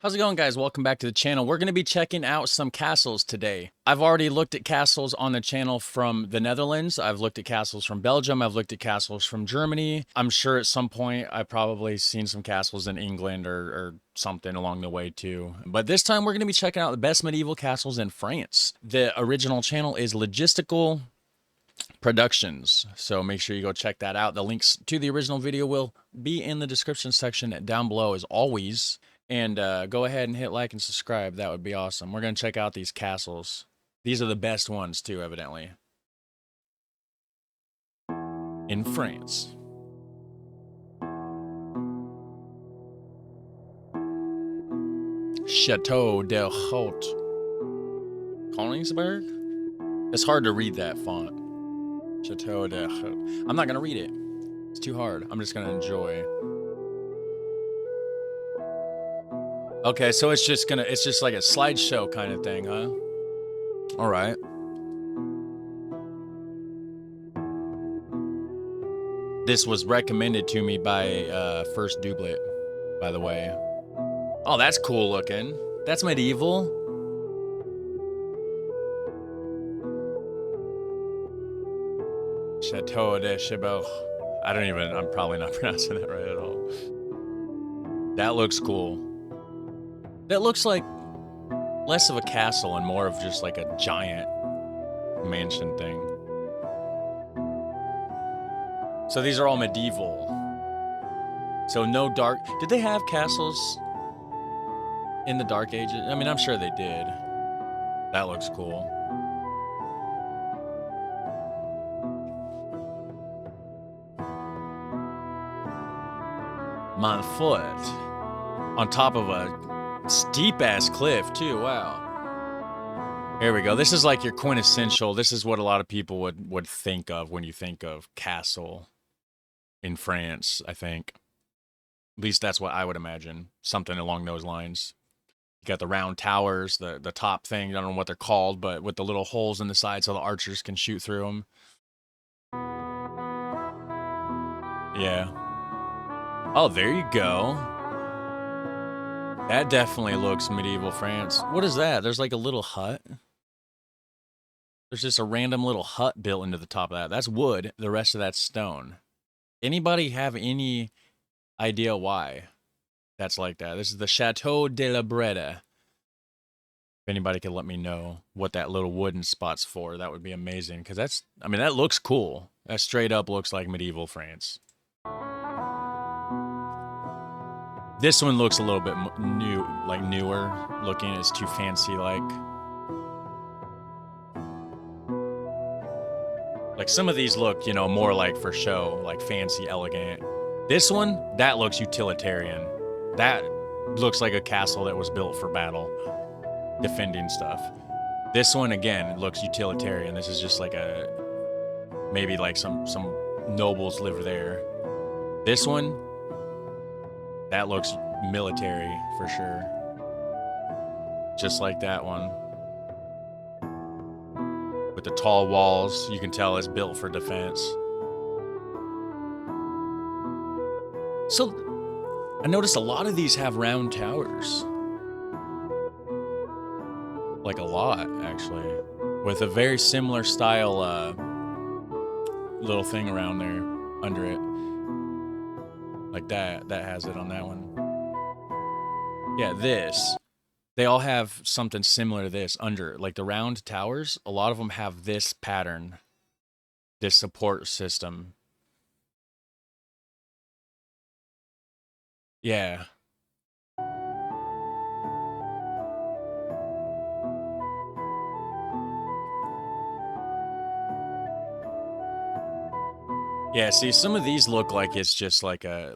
How's it going, guys? Welcome back to the channel. We're going to be checking out some castles today. I've already looked at castles on the channel from the Netherlands. I've looked at castles from Belgium. I've looked at castles from Germany. I'm sure at some point I've probably seen some castles in England or something along the way too. But this time we're going to be checking out the best medieval castles in France. The original channel is Logistical Productions, so make sure you go check that out. The links to the original video will be in the description section down below as always. And go ahead and hit like and subscribe. That would be awesome. We're going to check out these castles. These are the best ones too, evidently. In France. Chateau de Haute. Koningsberg? It's hard to read that font. Chateau de Haute. I'm not going to read it. It's too hard. I'm just going to enjoy. Okay, so it's just like a slideshow kind of thing, huh? All right. This was recommended to me by First Doublet, by the way. Oh, that's cool looking. That's medieval. Chateau de Chibot. I'm probably not pronouncing that right at all. That looks cool. That looks like less of a castle and more of just like a giant mansion thing. So these are all medieval. So no dark... Did they have castles in the Dark Ages? I mean, I'm sure they did. That looks cool. Montfort. On top of a steep ass cliff too. Wow. Here we go. This is like your quintessential. This is what a lot of people would think of when you think of castle in France, I think. At least that's what I would imagine. Something along those lines. You got the round towers, the top thing. I don't know what they're called, but with the little holes in the side so the archers can shoot through them. Yeah. Oh, there you go. That definitely looks medieval France. What is that? There's like a little hut. There's just a random little hut built into the top of that. That's wood. The rest of that's stone. Anybody have any idea why that's like that? This is the Chateau de la Breda. If anybody could let me know what that little wooden spot's for, that would be amazing. Because that's, I mean, that looks cool. That straight up looks like medieval France. This one looks a little bit new, like newer looking. It's too fancy like. Like some of these look, you know, more like for show, like fancy, elegant. This one, that looks utilitarian. That looks like a castle that was built for battle, defending stuff. This one, again, looks utilitarian. This is just like a, maybe like some nobles live there. This one, that looks military for sure. Just like that one. With the tall walls, you can tell it's built for defense. So, I noticed a lot of these have round towers. Like a lot, actually. With a very similar style little thing around there, under it. Like that has it on that one. Yeah, this. They all have something similar to this under, like the round towers. A lot of them have this pattern, this support system. Yeah. Yeah, see, some of these look like it's just like a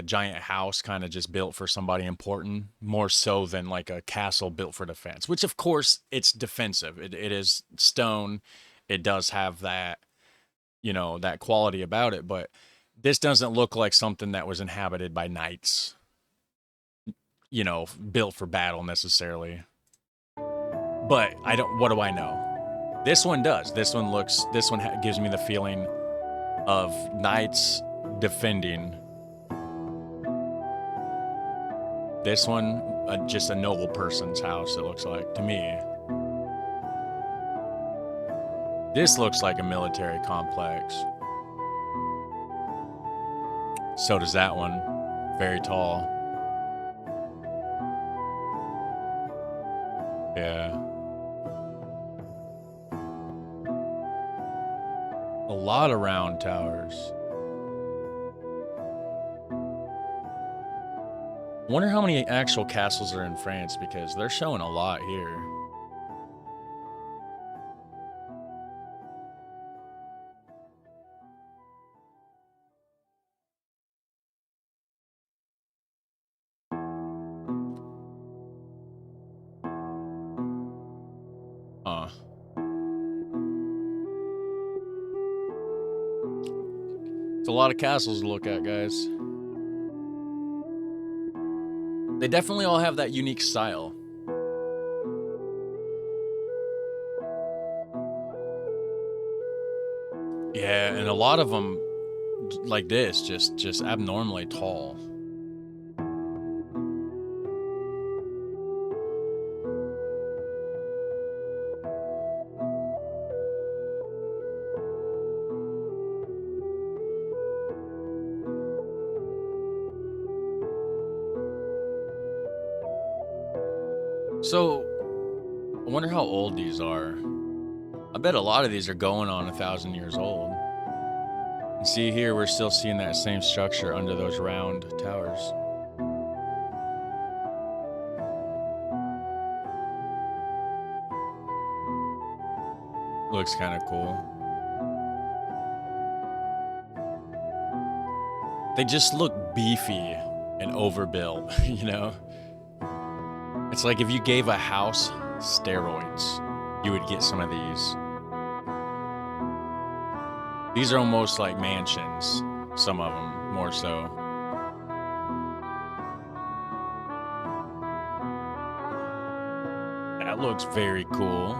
giant house kind of just built for somebody important, more so than like a castle built for defense, which of course it's defensive. It is stone. It does have that, you know, that quality about it, but this doesn't look like something that was inhabited by knights, you know, built for battle necessarily. But what do I know? This one does. This one gives me the feeling of knights defending. This one just a noble person's house, it looks like to me. This looks like a military complex. So does that one. Very tall. Yeah. A lot of round towers. I wonder how many actual castles are in France, because they're showing a lot here. Huh. It's a lot of castles to look at, guys. They definitely all have that unique style. Yeah, and a lot of them, like this, just abnormally tall. So, I wonder how old these are. I bet a lot of these are going on 1,000 years old. And see here, we're still seeing that same structure under those round towers. Looks kind of cool. They just look beefy and overbuilt, you know? It's like if you gave a house steroids, you would get some of these. These are almost like mansions, some of them, more so. That looks very cool.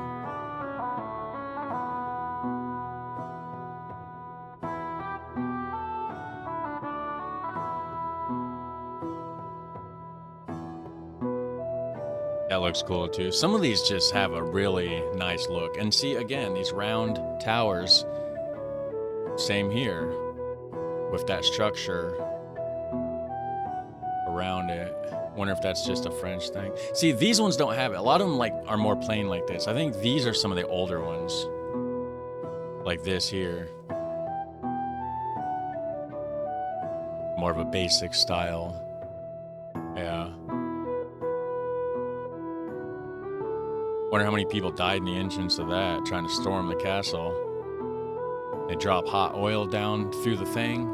That looks cool too. Some of these just have a really nice look. And see, again, these round towers, same here, with that structure around it. Wonder if that's just a French thing. See, these ones don't have it. A lot of them are more plain like this. I think these are some of the older ones, like this here. More of a basic style. Yeah. Wonder how many people died in the entrance of that, trying to storm the castle. They drop hot oil down through the thing.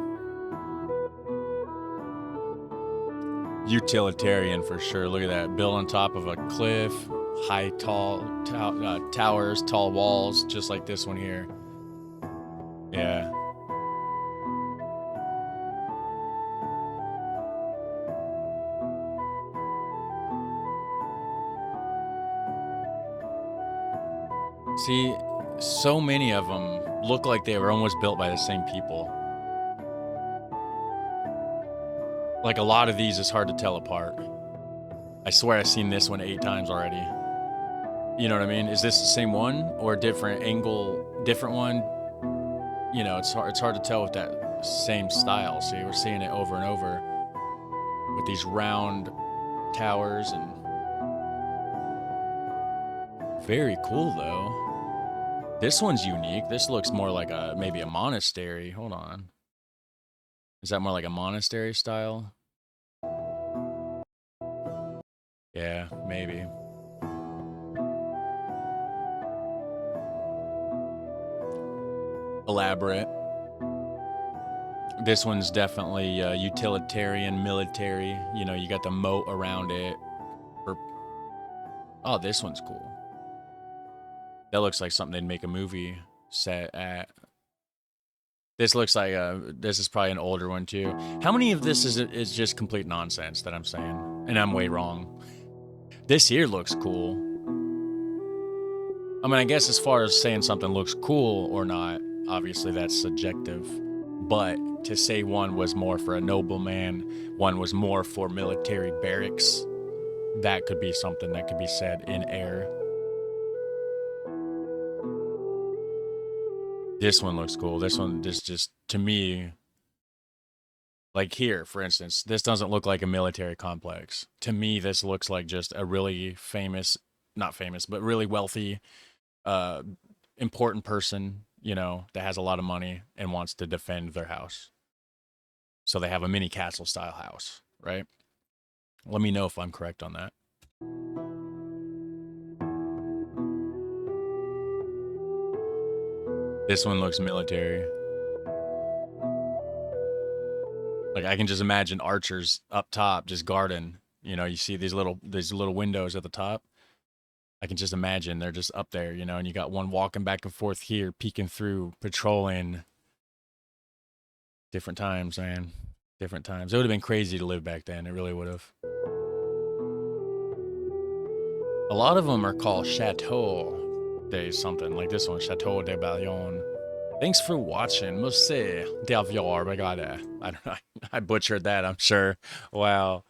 Utilitarian for sure. Look at that. Built on top of a cliff. High, tall towers, tall walls, just like this one here. Yeah. See, so many of them look like they were almost built by the same people. Like a lot of these, it's hard to tell apart. I swear I've seen this one 8 times already. You know what I mean? Is this the same one or a different angle, different one? You know, it's hard to tell with that same style. See, we're seeing it over and over with these round towers, and very cool though. This one's unique. This looks more like maybe a monastery. Hold on. Is that more like a monastery style? Yeah, maybe. Elaborate. This one's definitely utilitarian, military. You know, you got the moat around it. Oh, this one's cool. That looks like something they'd make a movie set at. This looks like this is probably an older one too. How many of this is just complete nonsense that I'm saying? And I'm way wrong. This here looks cool. I mean, I guess as far as saying something looks cool or not, obviously that's subjective. But to say one was more for a nobleman, one was more for military barracks, that could be something that could be said in air. This one looks cool. This one, this just, to me, like here, for instance, this doesn't look like a military complex. To me, this looks like just a really famous, not famous, but really wealthy, uh, important person, you know, that has a lot of money and wants to defend their house. So they have a mini castle style house, right? Let me know if I'm correct on that. This one looks military. Like I can just imagine archers up top just guarding. You know, you see these little windows at the top. I can just imagine they're just up there, you know, and you got one walking back and forth here, peeking through, patrolling. Different times, man. Different times. It would have been crazy to live back then. It really would have. A lot of them are called Chateau de something, like this one, Chateau de Balion. Thanks for watching. Monsieur Delvior, I don't know. I butchered that, I'm sure. Wow.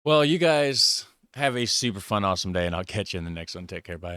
Well, you guys have a super fun, awesome day, and I'll catch you in the next one. Take care. Bye.